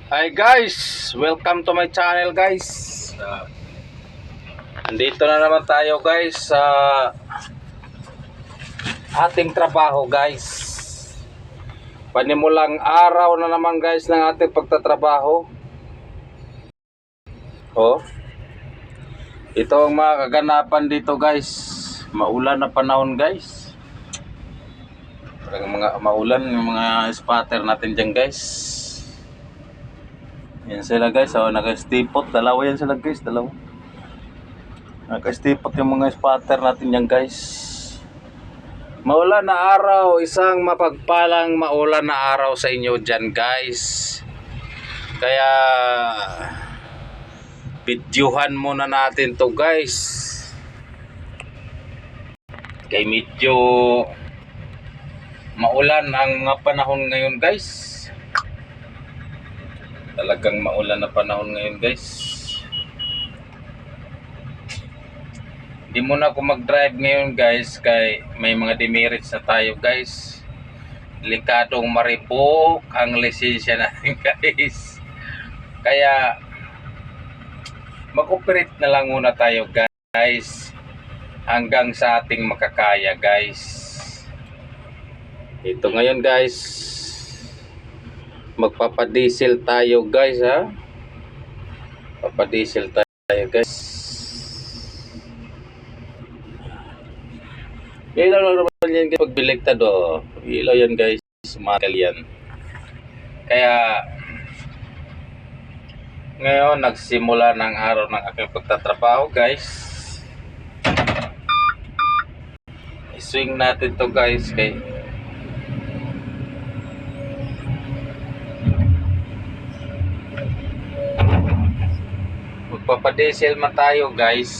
Hi guys, welcome to my channel guys. Andito na naman tayo guys sa ating trabaho guys. Panimulang araw na naman guys ng ating pagtatrabaho. Oh, ito ang mga kaganapan dito guys. Maulan na panahon guys. Talagang mga maulan yung mga spotter natin dyan guys. Yan sila guys, naka-stipot, dalawa yan sila guys, dalawa. Naka-stipot yung mga spotter natin yan guys. Maulan na araw, isang mapagpalang maulan na araw sa inyo dyan guys. Kaya videohan muna natin to guys. Kaya medyo maulan ang panahon ngayon guys. Talagang maulan na panahon ngayon guys. Hindi muna ako mag-drive ngayon guys kay may mga demerits na tayo guys. Delikadong maribok ang lisensya natin guys. Kaya mag-operate na lang muna tayo guys hanggang sa ating makakaya guys. Ito ngayon guys, magpapadiesel tayo guys ha. Papadiesel tayo guys. Ilaw lang naman yan guys, pagbiliktado. Ilaw yan guys, magal yan. Kaya ngayon nagsimula ng araw ng aking pagtatrabaho guys. I-swing natin to guys kay magpapadiesel man tayo guys.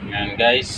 Yan guys.